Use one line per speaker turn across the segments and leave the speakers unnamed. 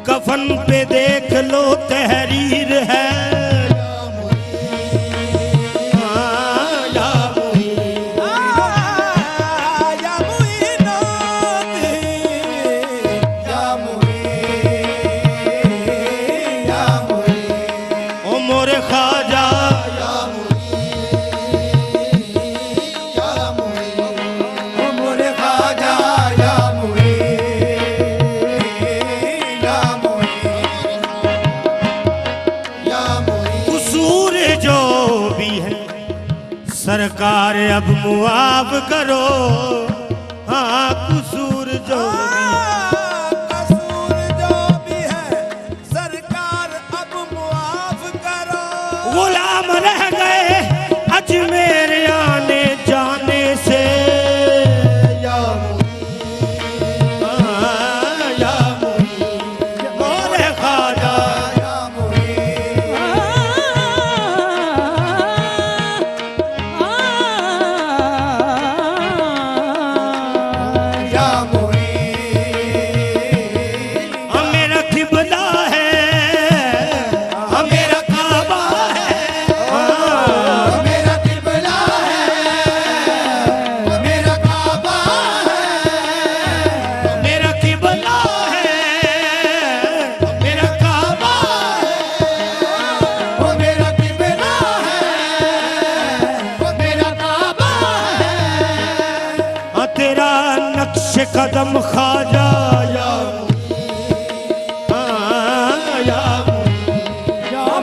कफन पे देख लो तहरीर है। ओ मोरे ख्वाजा सरकार अब मुआफ करो। हाँ कसूर जो भी है सरकार अब मुआफ करो। गुलाम रह गए अजमेर आने जाने से। कदम ख्वाजा या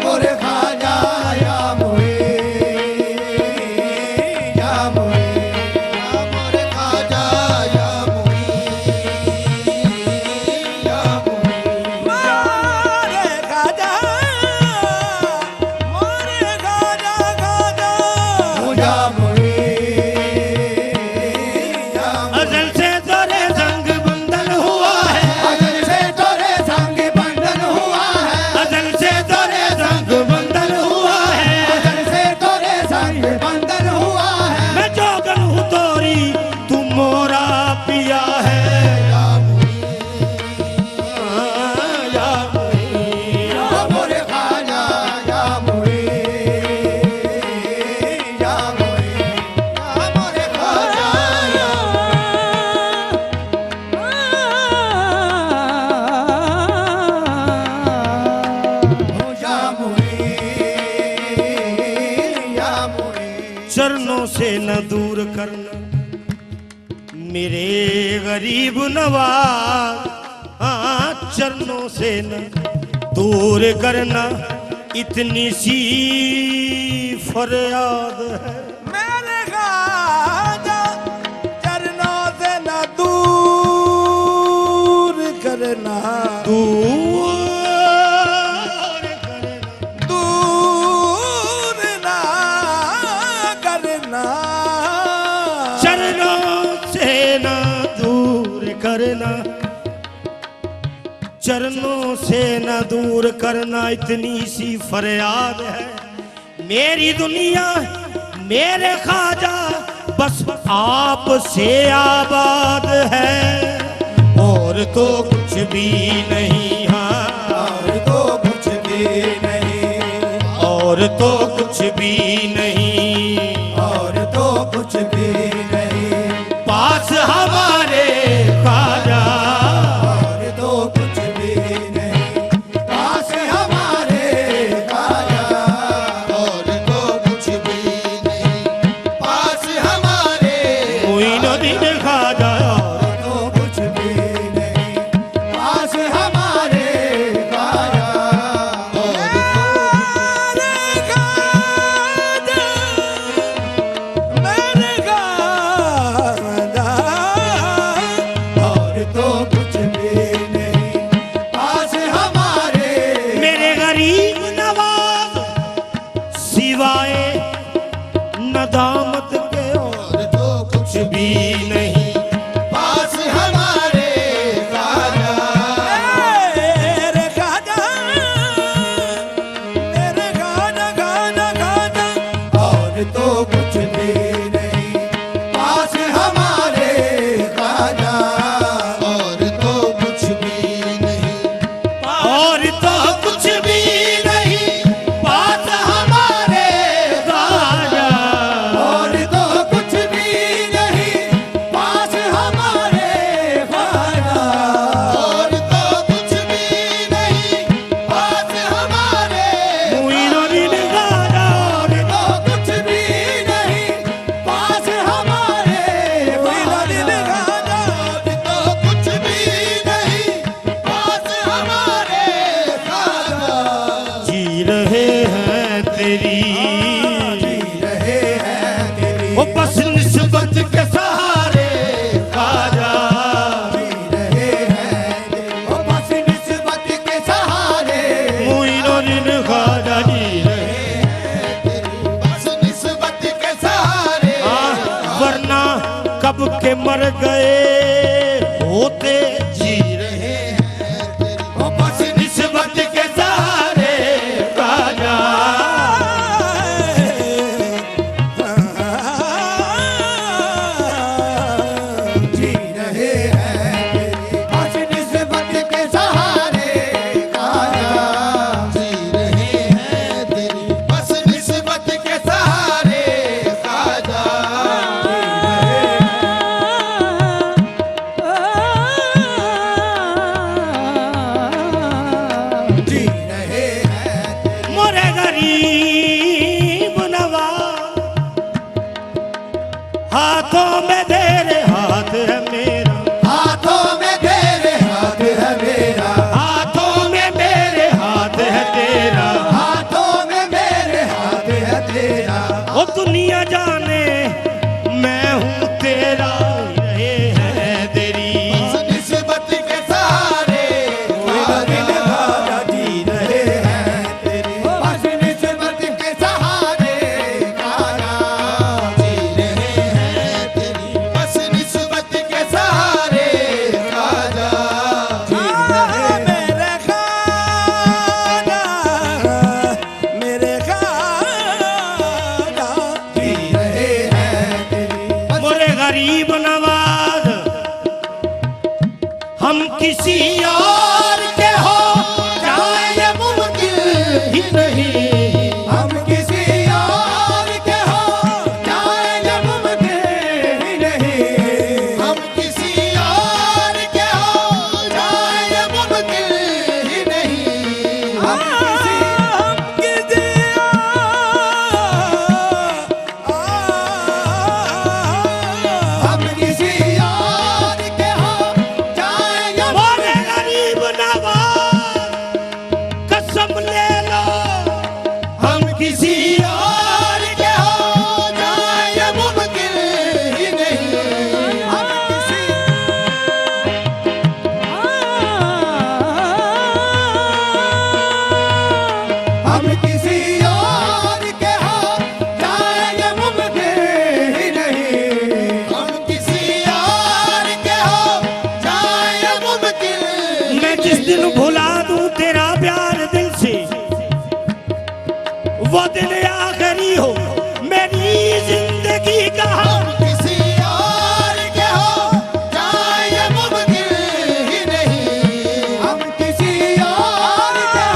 मोरे ख्वाजा या मोरे ख्वाजा या चरणों से न दूर करना मेरे गरीब नवाज। हाँ चरणों से न दूर करना इतनी सी फरियाद है मेरे ख्वाजा। चरणों से न दूर करना चरणों से न दूर करना इतनी सी फरियाद है मेरी दुनिया मेरे ख्वाजा बस आप से आबाद है और तो कुछ भी नहीं। हाँ और तो कुछ भी नहीं और तो कुछ भी नहीं और तो कुछ भी नहीं पास हमारे ख्वाजा। नदामत के और तो कुछ भी नहीं
पास हमारे खाजा।
मेरे खाजा, मेरे खाजा खाजा खाजा
और तो कुछ भी नहीं पास हमारे खाजा। और तो कुछ भी नहीं
और तो कुछ भी नहीं पास हमारे खाजा।
और तो कुछ भी नहीं पास हमारे खाजा। और तो कुछ भी नहीं पास हमारे
मुइनुद्दीन खाजा और
तो कुछ भी नहीं पास हमारे
मुइनुद्दीन खाजा
तो कुछ भी नहीं पास हमारे खाजा।
जी रहे हैं तेरी
जी रहे हैं तेरी
वो बस निस्बत के सहारे खाजा।
जी रहे हैं तेरी ओ बस निस्बत के सहारे।
मुइनुद्दीन खाजा जी रहे
बस निस्बत के सहारे।
वरना कब के मर गए होते जी
रहे हैं तेरी ओ बस
निस्बत के सहारे खाजा।
जी रहे हैं तेरी बस निस्बत के सहारे खाजा। जी रहे हैं तेरी बस निस्बत के सहारे खाजा। जी रहे हैं तेरी
मोरे गरीब नवाज हाथों में तेरे हाथ है मेरा।
हाथों में तेरे हाथ है मेरा।
हाथों में मेरे हाथ है तेरा।
हाथों में मेरे हाथ है तेरा।
वो दुनिया जाने मैं हूँ तेरा रहे हैं तेरी।
बस निस्बत के सहारे खाजा। जी रहे हैं तेरी बस निस्बत के सहारे खाजा। जी रहे हैं तेरी बस निस्बत के सहारे खाजा। जी रहे
मेरे खाजा, मेरे खाजा
जी रहे हैं तेरी बस
मोरे गरीब नवाज हम किसी और के हो जाए ये मुमकिन ही नहीं।
हम किसी और के हो जाएंगे मुमकिन ही नहीं। हम किसी और के हो जाएंगे मुमकिन ही नहीं। हम किसी हम किसी और के हो जाएंगे
मोरे गरीब नवाज कसम ले लो
हम किसी और के हो जाएंगे मुमकिन ही नहीं। हम किसी हम किसी और के हो जाएंगे मुमकिन ही नहीं। हम किसी और के हो जाएंगे मुमकिन
मैं जिस दिन भुला दूं तेरा प्यार दिल से वो दिन आखिरी हो मेरी जिंदगी का।
हम किसी और के हो जाएंगे मुमकिन ही नहीं। हम किसी और के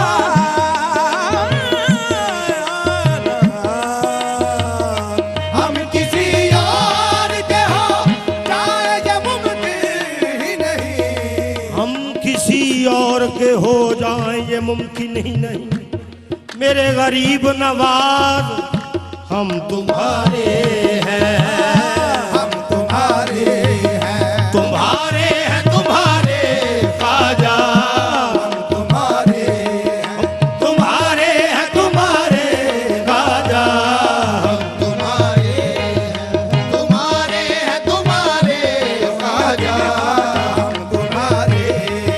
हम किसी और के हो जाएंगे मुमकिन ही नहीं।
हम किसी और के हो जाएं ये मुमकिन ही नहीं। मेरे गरीब नवाज हम तुम्हारे हैं।
हम तुम्हारे हैं।
तुम्हारे हैं तुम्हारे खाजा।
हम तुम्हारे हैं।
तुम्हारे हैं तुम्हारे खाजा।
हम तुम्हारे हैं। तुम्हारे हैं तुम्हारे खाजा। हम तुम्हारे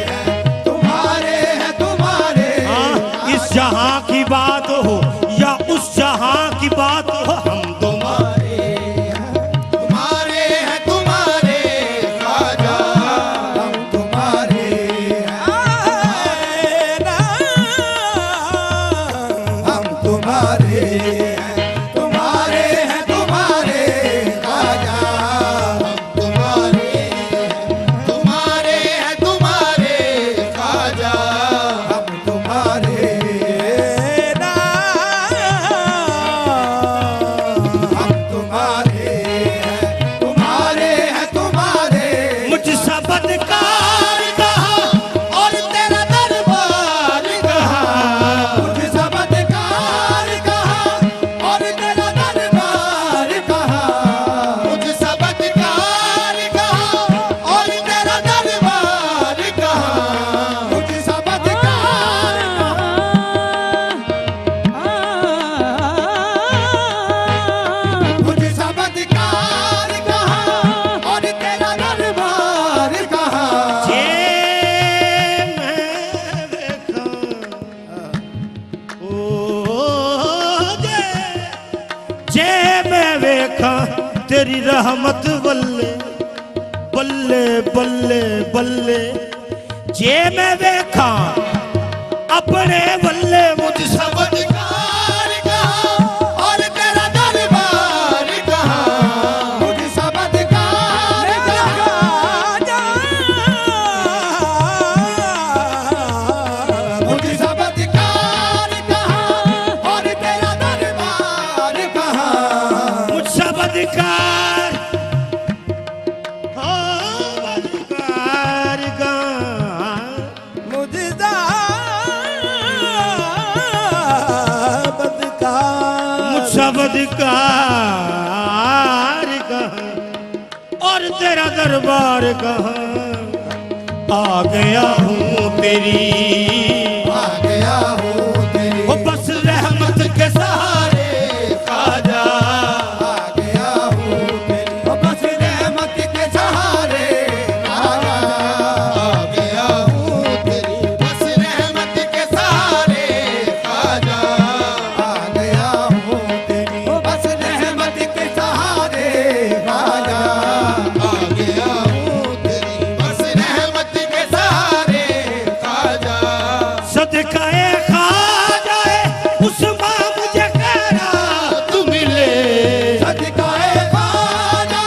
हैं। तुम्हारे हैं तुम्हारे
हाँ, इस जहां की बात हो या उस जहां की बात हो हम तुम्हारे जे मैं वेखा तेरी रहमत बल्ले बल्ले बल्ले बल्ले, जे मैं वेखा अपने बल्ले मुझ सब
अधिकार कहाँ और तेरा दरबार कहाँ, मुझ सब अधिकार कहाँ, मुझ सब अधिकार कहाँ और तेरा दरबार कहाँ,
मुझ सब अधिकार हो अधिकार कहाँ,
मुझदा
मुझ सब अधिकार कहाँ और तेरा दरबार कहाँ। आ गया हूँ तेरी,
आ गया हूँ तेरी,
वो बस रहमत के सहारे खाजा।
आ गया हूँ तेरी, ओ बस रहमत के सहारे आजा। आ गया हूँ तेरी, बस रहमत के सहारे आजा। आ गया हूँ तेरी, ओ बस रहमत के सहारे आजा। आ गया हूँ तेरी, बस रहमत के सहारे आजा।
सदकाए खाजा उस माँ मुझे खैरात मिले,
सदकाए खाजा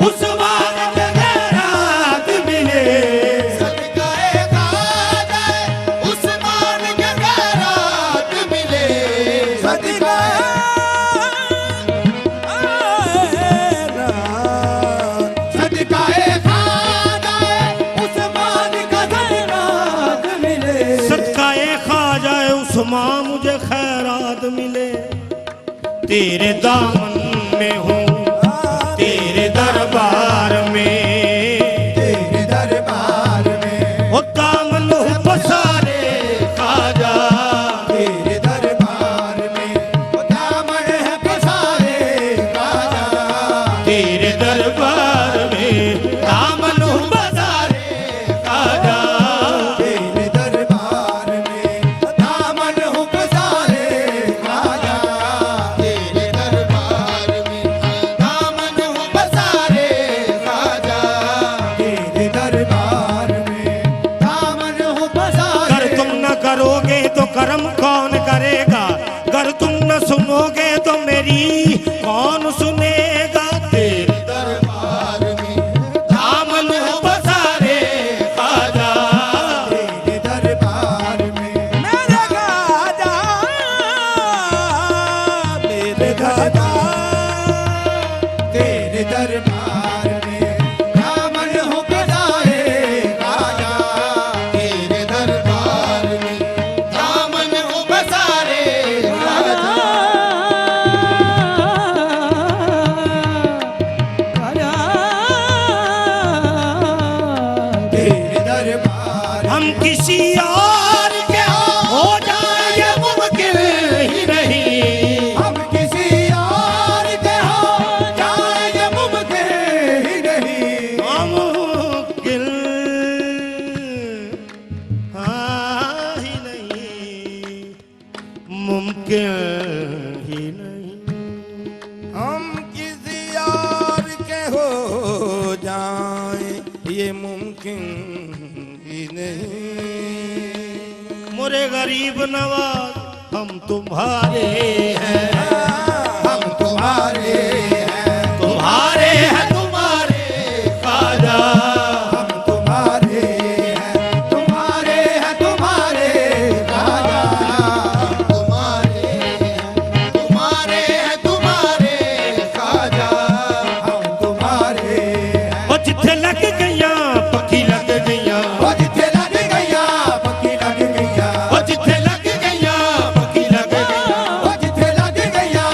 उस माँ मुझे खैरात मिले।
सदकाए खाजा उस्मान के खैरात मिले। सदकाए सदकाए खाजा उस्मान का खैरात मिले।
सदकाए खाजा उस माँ मुझे खैरात मिले। तेरे दामन में हूँ तेरे दरबार में,
तेरे दरबार में
वो दामन हूँ पसारे खाजा।
तेरे दरबार में वो दामन है पसारे खाजा।
तेरे दरबार में दामन हूँ पसारे खाजा।
तेरे दरबार में दामन हूँ पसारे खाजा। तेरे दरबार में दामन हूँ पसारे खाजा। तेरे दरबार में दामन हूँ पसारे।
अगर तुम न करोगे तो कर्म कौन करेगा, अगर तुम न सुनोगे तो मेरी कौन सुनेगा। तेरे
दरबार में
दामन हूँ पसारे खाजा।
तेरे दरबार में मेरे खाजा, मेरे खाजा। तेरे दरबार में दामन हूँ पसारे खाजा। तेरे दरबार में दामन हूँ पसारे तेरे दरबार
हम किसी और के हो जाए ये मुमकिन ही नहीं।
हम किसी और के हो जाए ये मुमकिन ही नहीं।
मुमकिन हाँ ही नहीं, मुमकिन ही नहीं।
हम किसी और के हो जाए ये मुमकिन ही नहीं।
मोरे गरीब नवाज हम तुम्हारे हैं,
हम तुम्हारे हैं,
तुम्हारे हैं तुम्हारे खाजा।
हम तुम्हारे हैं, तुम्हारे हैं तुम्हारे राजा। हम तुम्हारे हैं, तुम्हारे हैं तुम्हारे खाजा। हम तुम्हारे हैं,
वो जिथे लग गईया पक्की लग गईया,
वो जिथे लग गईया पक्की लग गईया।
वो जिथे लग गईया पक्की लग गईया।
वो जिथे लग गईया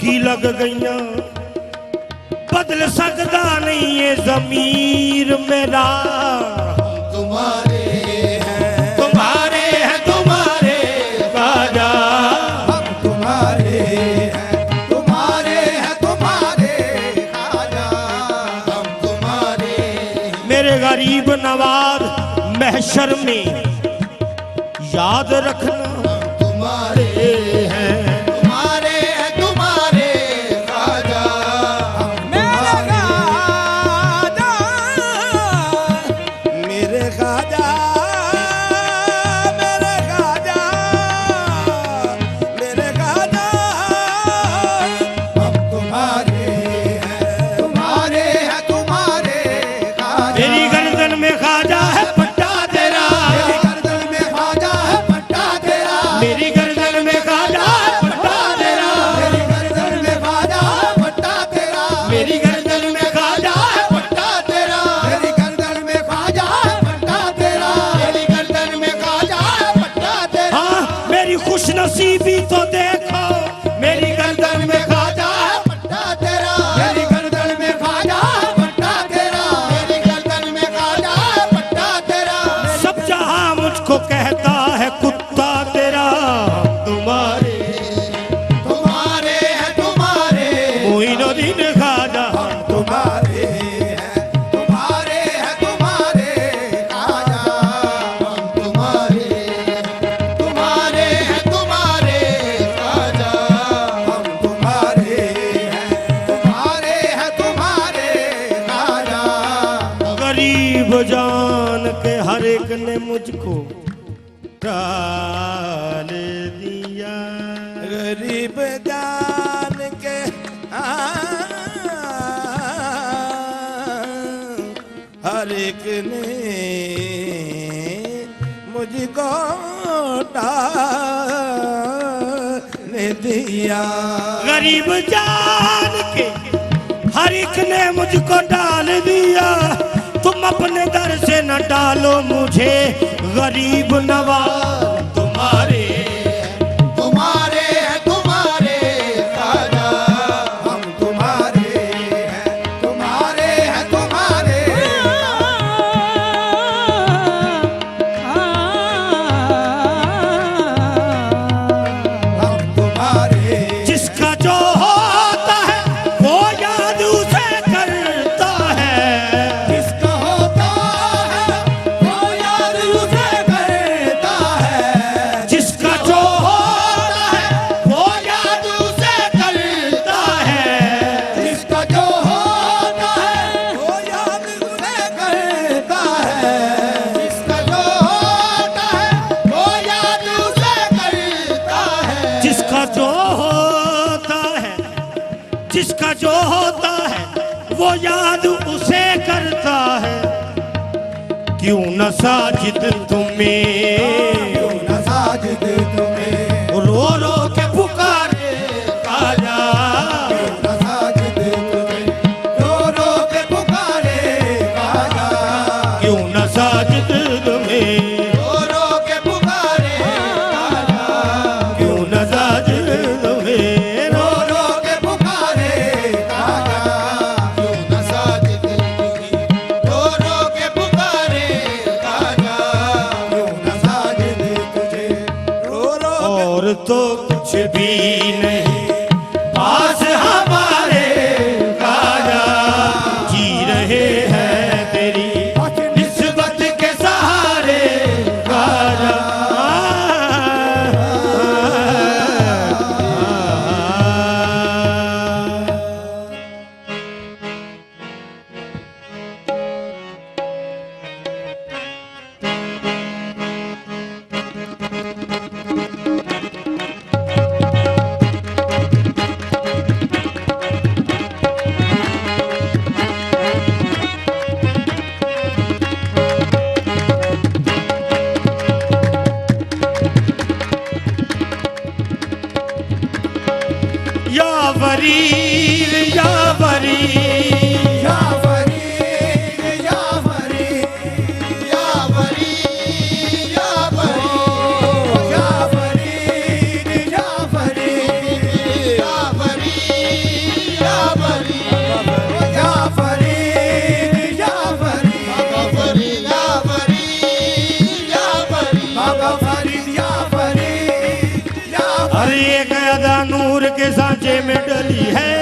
अखी लग गईयां बदल सकदा नहीं ये ज़मीर मेरा
तुम्हारे हैं
तुम्हारे हैं तुम्हारे ख्वाजा
हम तुम्हारे हैं तुम्हारे हैं तुम्हारे ख्वाजा हम तुम्हारे
मेरे गरीब नवाज महशर में याद रखना
तुम्हारे
हैं
तुम्हारे हैं तुम्हारे ख्वाजा मेरे ख्वाजा मेरे ख्वाजा मेरे ख्वाजा हम तुम्हारे हैं तुम्हारे हैं तुम्हारे ख्वाजा
मेरी गर्दन में ख्वाजा है पट्टा तेरा
मेरी गर्दन में ख्वाजा है पट्टा तेरा
मेरी गर्दन में ख्वाजा है पट्टा तेरा
मेरी गर्दन में ख्वाजा है पट्टा तेरा
मेरी गर्दन में ख्वाजा है पट्टा तेरा
मेरी गर्दन में ख्वाजा है पट्टा तेरा मेरी गर्दन में ख्वाजा है पट्टा तेरा
हाँ मेरी खुश नसीबी तो देखो मेरी गर्दन में ख्वाजा है
पट्टा तेरा मेरी गर्दन में ख्वाजा है पट्टा तेरा मेरी गर्दन में ख्वाजा है पट्टा तेरा
सब जहां मुझको कहता है कुत्ता तेरा तुम्हारे
तुम्हारे हैं तुम्हारे
मोइनुद्दीन ख्वाजा
तुम्हारे हैं तुम्हारे हैं तुम्हारे ख्वाजा हम तुम्हारे तुम्हारे हैं तुम्हारे ख्वाजा हम तुम्हारे हैं तुम्हारे ख्वाजा
गरीब जान के हर एक ने मुझको टाल दिया
गरीब जान के हर एक ने मुझको टाल दिया
गरीब जान के हर एक ने मुझको डाल दिया तुम अपने दर से न डालो मुझे गरीब नवाज तुम्हारे
तुम्हारे हैं तुम्हारे ख्वाजा हम तुम्हारे हैं तुम्हारे हैं तुम्हारे हम तुम्हारे
जिसका जो होता है वो याद उसे करता है
जिसका होता है वो याद उसे करता है
जिसका जो होता है वो याद उसे करता है
जिसका जो होता है वो याद उसे करता है जिसका जो होता है वो याद उसे करता है
जिसका जो होता है जिसका जो होता है वो याद उसे करता है क्यों न साजिद तुम्हें
क्यों न साजिद तुम्हें
रो रो के पुकारे ख्वाजा
क्यों न साजिद तुम्हें रो रो के पुकारे ख्वाजा
क्यों न साजिद तुम्हें
रो रो के पुकारे ख्वाजा
क्यों न साजिद तुम्हें
रो रो के पुकारे ख्वाजा क्यों न साजिद तुम्हें रो रो के पुकारे ख्वाजा क्यों न साजिद तुझे रो रो
और तो कुछ भी नहीं पास हमारे ख्वाजा जी रहे हैं तेरी निस्बत के सहारे ख्वाजा के सांचे में डली है,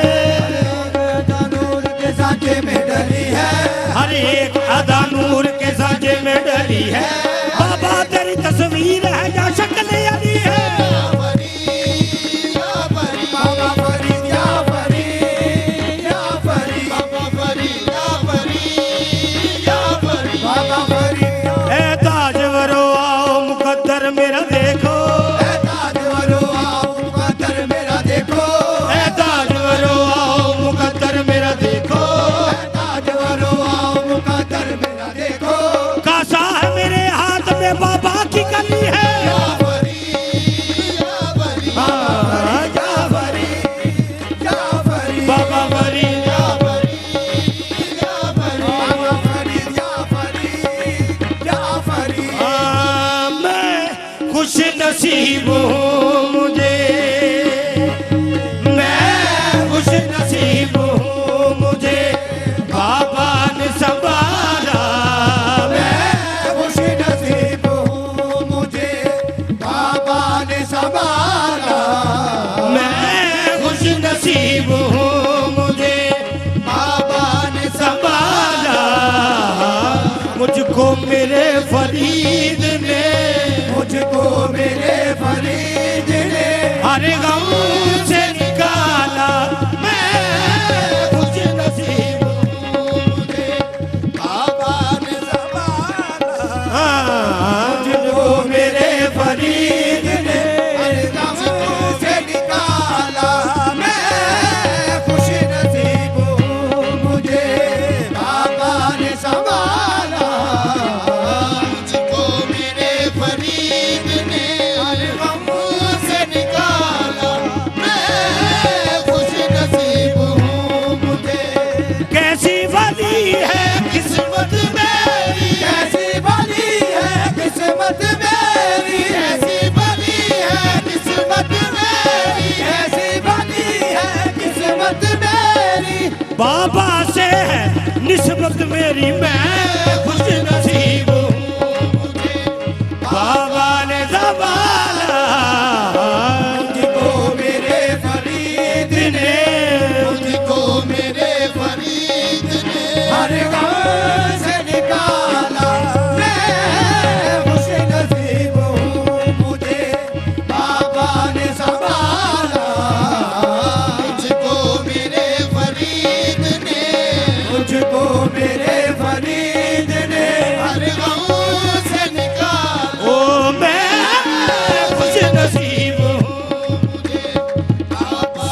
नूर के सांचे में डली है,
हर एक अदा नूर के सांचे में डली है। बाबा तेरी तस्वीर है या शक्ल अली है,
बाबा फरीद या फरीद या फरीद, बाबा फरीद या फरीद या फरीद, बाबा फरीद।
ए ताजवरो आओ मुकद्दर मेरा देखो,
ए ताजवरो आओ मुकद्दर मेरा देखो,
ए ताजवरो आओ मुकद्दर मेरा देखो।
ए ताजवरो आओ मुकद्दर मेरा देखो।
कासा है मेरे हाथ में बाबा की कली है,
या फरीद या फरीद,
हाँ,
या फरीद या फरीद,
बाबा फरीद
या फरीद या फरीद, बाबा फरीद या फरीद या फरीद।
हाँ, मैं खुश नसीब हूँ मुझे, मैं खुश नसीब हूँ मुझे बाबा ने संभाला।
मैं खुश नसीब हूँ मुझे बाबा ने संभाला,
मैं खुश नसीब हूँ मुझे
बाबा ने
संभाला। मुझको मेरे फरीद ने
मुझको मेरे फरीद ने
हर गम से निकाला। मैं खुश नसीब हूँ मुझे
बाबा ने संभाला,
हाँ, मुझको मेरे फरीद ने
हर गम से निकाला। मैं खुश नसीब हूँ मुझे बाबा ने संभाला, मुझको मेरे फरीद ने हर गम से निकाला। मैं खुश नसीब हूँ मुझे।
कैसी वाली है किस्मत मेरी,
कैसी भली है किस्मत मेरी, कैसी भली है किस्मत मेरी, कैसी भली है किस्मत मेरी।
बाबा से है निस्बत मेरी, मैं खुश नसीब हूँ मुझे बाबा ने संभाला।
मुझको मेरे फरीद ने, मुझको मेरे फरीद ने हर गम से निकाला। मैं खुश नसीब हूँ मुझे बाबा ने संभाला, मुझको मेरे फरीद ने, मुझको मेरे फरीद ने हर गम से निकाला।
ओ मैं खुश नसीब हूँ मुझे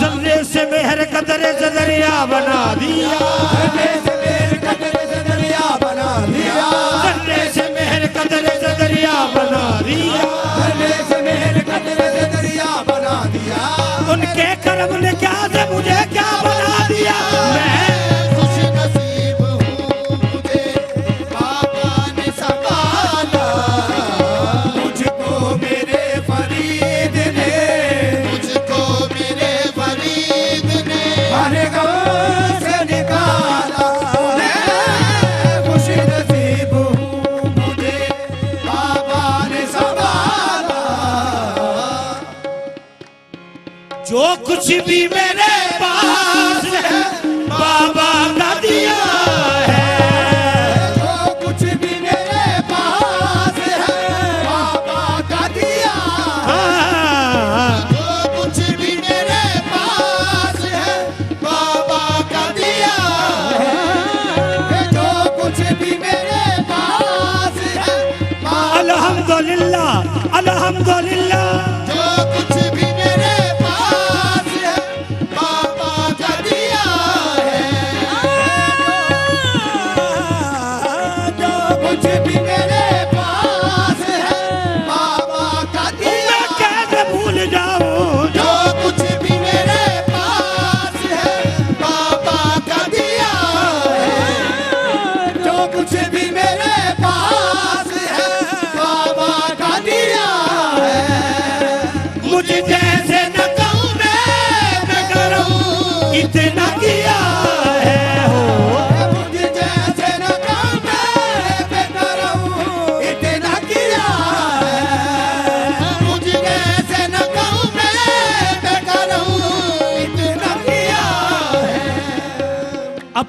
जर्रे से मेहर का दरे से दरिया बना दिया,
करने से मेरे कदर से दरिया बना दिया,
जर्रे से मेहर का दरे से दरिया बना दिया।
करने से मेरे कदर से दरिया बना दिया।
उनके कर्म ने क्या से मुझे क्या बना दिया। मैं
खुश नसीब हूँ मुझे बाबा ने संभाला, मुझको मेरे फरीद ने, मुझको मेरे फरीद ने हर गम से निकाला। मैं खुश नसीब हूँ मुझे बाबा ने संभाला,
जो कुछ भी मेरे पास है बाबा का दिया है,
जो कुछ भी मेरे पास है बाबा का दिया।
हाँ,
जो कुछ भी मेरे पास है बाबा का दिया है, जो कुछ भी मेरे पास है बाबा।
अल्हम्दुलिल्लाह अल्हम्दुलिल्लाह।
जो कुछ भी मेरे पास है बाबा का दिया है, जो कुछ भी मेरे पास है बाबा का दिया।
मैं कैसे भूल जाऊं
जो कुछ भी मेरे पास है बाबा का दिया है, जो कुछ भी मेरे पास है बाबा का दिया है।
मुझे जैसे न कहूं मैं करूं इतना किया है हो।
मुझे जैसे न कहूं मैं करूं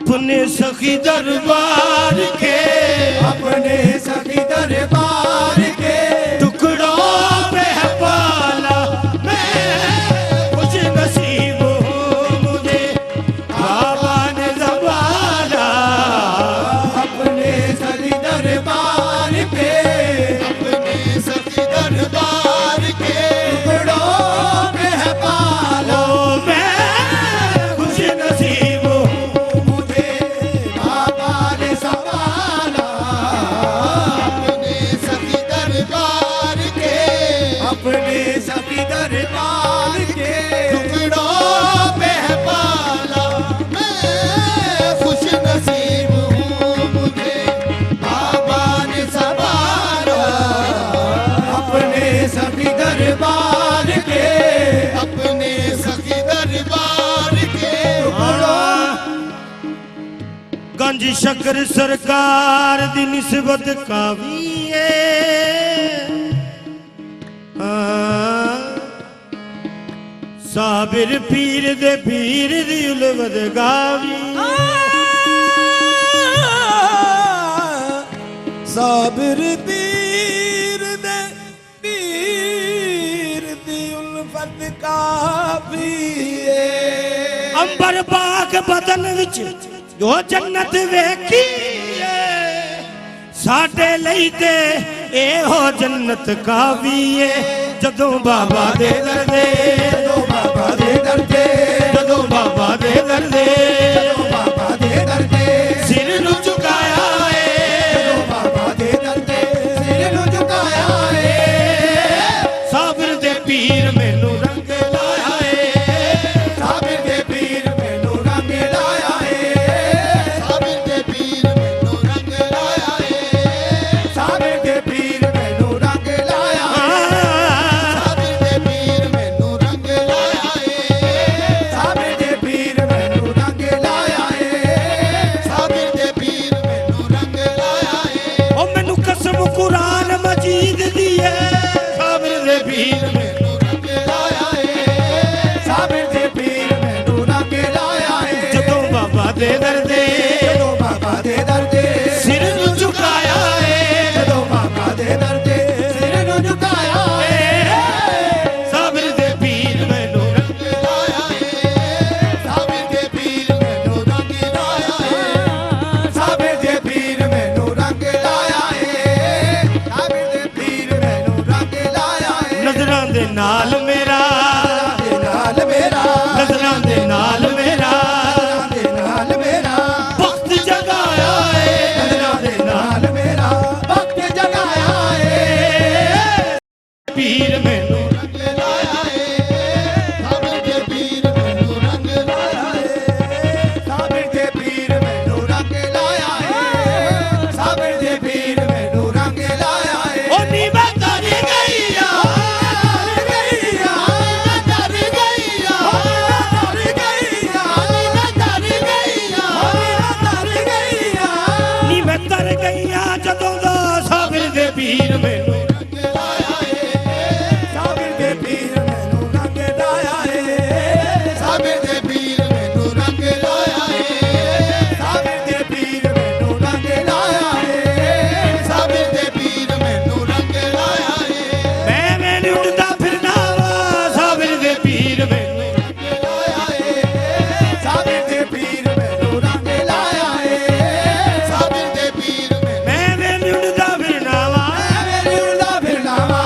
अपने सखी दरबार के,
अपने सखी दरबार के
टुकड़ों पे है पाला मैं कुछ नसीब हूँ मुझे बाबा ने संभाला।
अपने सखी दरबार के, अपने सखी दरबार के टुकड़ों पे है पाला
ओ मैं खुश नसीब हूँ
मुझे बाबा ने संभाला। अपने सखी दरबार के, अपने सखी दरबार के टुकड़ों पे है पाला मैं खुश नसीब हूँ मुझे बाबा ने संभाला। अपने सखी दरबार के, अपने सखी दरबार के टुकड़ों
गंज शकर सरकार दी निस्बत कावी साबिर पीर दे पीर दी उलवद गावी
साबिर पीर दे पीर दी उल्फत काफी
अंबर बाग बदन विच जो जन्नत वेखी साडे लई ते एहो जन्नत कावी जदों बाबा दे दर दे,
जदों बाबा दे दर दे,
जदों बाबा दे दर दे
जदों बाबा दे दर दे
सिर नु झुकाया
जदों बाबा दे दर दे सिर नु झुकाया
साबिर दे पीर मैनू रंग लाया
साबिर दे पीर मैनू रंग लाया साबिर दे पीर मैनू रंग लाया साबिर दे पीर मैनू रंग लाया साबिर दे पीर मैनू रंग लाया साबिर दे पीर मैनू रंग लाया साबिर दे पीर मैनू रंग लाया
ओ मैनू कसम कुरान मजीद दी है साबिर दे पीर मैनू
रंग लाया साबिर दे पीर मैनू रंग लाया
जदों बाबा दे दर दे
जदों बाबा दे दर दे
सिर नु झुकाया
जदों बाबा दे दर दे सिर नु झुकाया
साबिर दे पीर मैनू
रंग लाया साबिर दे पीर मैनू रंग लाया साबिर दे पीर मैनू रंग लाया साबिर दे पीर मैनू रंग लाया
नजरां दे नाल मेरा
दे नाल मेरा
नजरां दे नाल मेरा
दे नाल मेरा
वक्त जगाया
नजरां दे नाल मेरा वक्त जगाया
पीर मैनू
रंग लाया साबिर दे पीर मैनू रंग लाया साबिर दे पीर मैनू रंग लाया साबिर दे पीर मैनू रंग लाया
ओ नी मैं तारी गईया
गईया तर गईया तर गईया तर गईया तर गईया
नी मैं तर गईया जदों दा साबिर दे पीर मैनू
साबिर दे पीर मैनू रंग लाया साबिर दे पीर मैनू रंग लाया साबिर दे पीर मैनू रंग लाया साबिर दे पीर मैनू रंग लाया
मैं उड़दा फिरदा वा साबिर दे पीर मैनू
साबिर दे पीर मैनू रंग लाया साबिर दे पीर मैनू
मैं उड़दा फिरदा वा
मैं उड़दा फिरना वा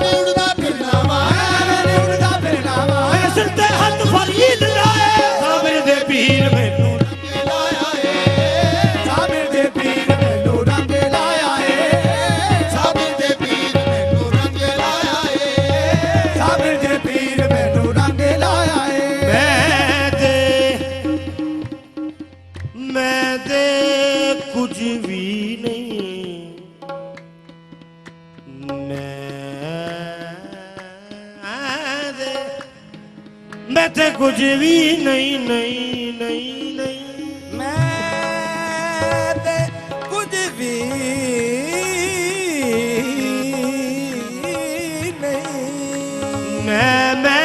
मैं उड़दा फिरना वा मैं उड़दा फिरना वा
मैं सिर ते हथ फरीद लाए साबिर दे पीर मैनू
साबिर दे पीर मैनू रंग लाया साबिर दे पीर मैनू रंग लाया साबिर दे पीर मैनू रंग लाया
मैं दे कुछ भी नहीं मैं ते कुछ भी नहीं नहीं नहीं नहीं
मैं ते कुछ भी नहीं
मैं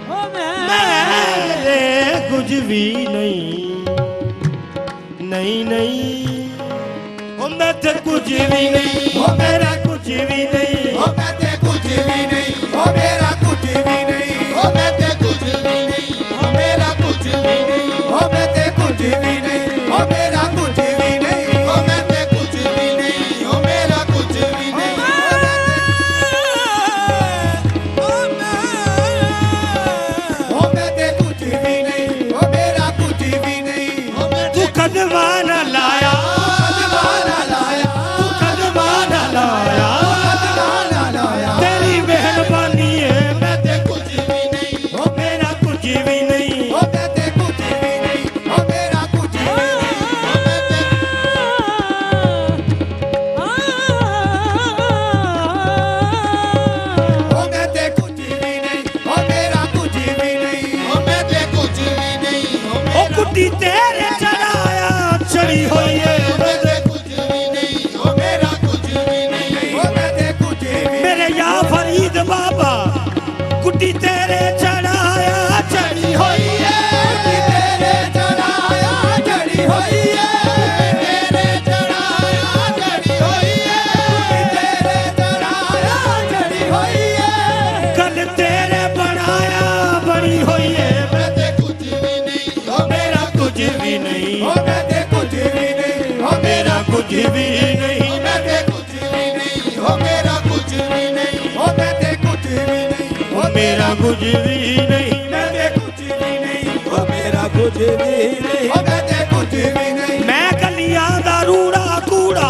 ओ
मैं कुछ भी नहीं नहीं नहीं ओ मैं ते कुछ भी नहीं ओ मेरा कुछ भी नहीं
ओ मैं ते कुछ भी नहीं ओ मेरा कुछ भी नहीं ओ मैं ते कुछ भी नहीं ओ मेरा कुछ भी नहीं ओ मैं ते कुछ भी नहीं ओ मेरा कुछ भी नहीं ओ मैं ते कुछ भी नहीं ओ मेरा कुछ भी नहीं ओ मैं ते कुछ भी नहीं ओ मेरा कुछ भी नहीं ओ मैं
तू कदमा न लाया तू कदमा न लाया तेरी मेहरबानी है मैं ते कुछ भी नहीं ओ मेरा कुछ भी नहीं
ओ मैं ते कुछ भी नहीं ओ मेरा कुछ भी नहीं ओ मैं ते ओ मैं ते कुछ भी नहीं ओ मेरा कुछ भी नहीं ओ मैं ते कुछ भी नहीं
ओ कुटी तेरे चढ़ाया चढ़ी हुई है
मैं ते कुछ भी नहीं ओ मेरा कुछ भी नहीं ओ मैं ते कुछ भी
मेरे या फरीद बाबा कुटी तेरे चढ़ाया चढ़ी हुई है
तेरे चढ़ाया चढ़ी हुई है तेरे चढ़ाया चढ़ी हुई है तेरे चढ़ाया चढ़ी हुई है
कल तेरे बनाया बड़ी हुई है
मैं ते कुछ भी नहीं ओ
मेरा कुछ भी नहीं
ओ मैं ते कुछ भी नहीं ओ
मेरा कुछ भी नहीं
ओ मैं ते कुछ भी नहीं ओ मेरा कुछ भी नहीं ओ मैं ते कुछ भी नहीं
ओ मेरा कुछ भी नहीं
मैं ते कुछ भी नहीं ओ मेरा कुछ भी नहीं ओ मैं ते कुछ भी नहीं
मैं कलियां दा रूड़ा कूड़ा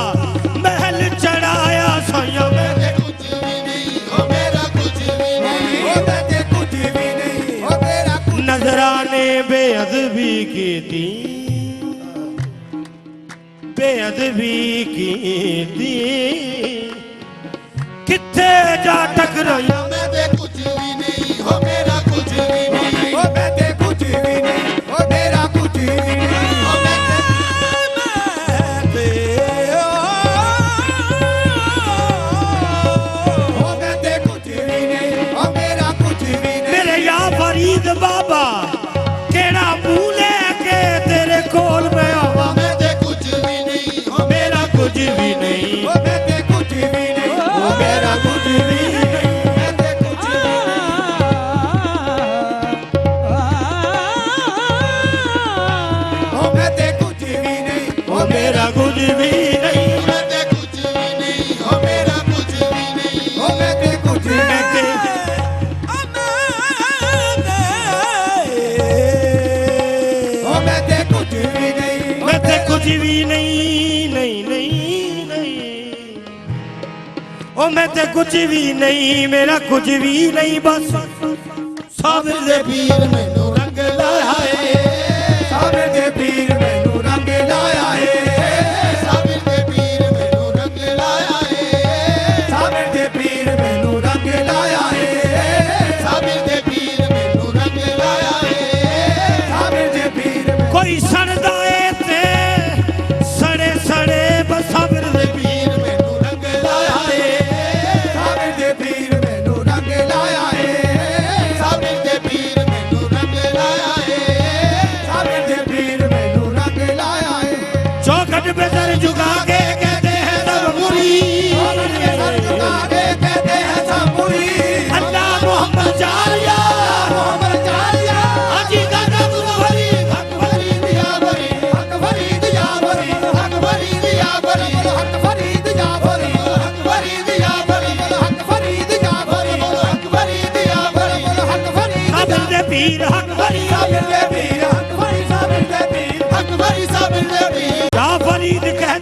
महल चढ़ाया साया
मैं ते कुछ भी नहीं ओ मेरा कुछ भी नहीं ओ मैं ते कुछ भी नहीं ओ मेरा कुछ
नजराने बेअदबी की दी बेअदबी की दी किथे जा टकराया
मैं ते कुछ भी नहीं ओ मेरा कुछ भी नहीं ओ मैं ते कुछ भी नहीं ओ मेरा कुछ भी नहीं ओ मैं ते कुछ भी नहीं ओ मेरा कुछ भी नहीं
मेरे या फरीद बाबा केड़ा मुंह लेके तेरे कोल मैं आवा
मैं ते कुछ भी नहीं ओ
मेरा कुछ भी नहीं
ओ मैं ते कुछ भी नहीं ओ मेरा कुछ भी नहीं मैं ते कुछ भी ओ मैं ते कुछ भी नहीं
ओ मेरा कुछ भी नहीं
मैं ते कुछ भी नहीं ओ मेरा कुछ भी नहीं ओ मैं ते कुछ भी
मैं ते
ओ मैं ते कुछ भी नहीं
मैं ते कुछ भी नहीं नहीं नहीं नहीं ओ मैं ते कुछ भी नहीं मेरा कुछ भी नहीं बस साबिर दे
पीर मैनू रंग लाया है साबिर दे पीर मैनू रंग लाया है साबिर दे पीर मैनू रंग लाया है साबिर दे पीर मैनू रंग लाया है साबिर दे पीर मैनू रंग लाया है साबिर दे पीर
कोई सड़दा है ते सड़े सड़े बस साबिर दे
पीर मैनू रंग लाया है साबिर दे पीर मैनू रंग लाया है साबिर दे पीर मैनू रंग लाया है साबिर दे पीर मैनू रंग लाया है
चौखट पे सर झुका के कहते हैं सब मुरी
सर झुका के कहते हैं सब बुरी
अल्लाह मोहम्मद जालिया
मोहम्मद जालिया
हाजी गाना गुलवरी
हक फरीद या बरी हक फरीद या बरी हक फरीद या बरी हक फरीद या बरी हक फरीद या बरी हक फरीद या बरी हक फरीद या बरी हक फरीद
साबिर दे पीर हक भरी
साबिर दे पीर हक फरीद साबिर दे पीर हक फरीद साबिर दे पीर
या फरीद कह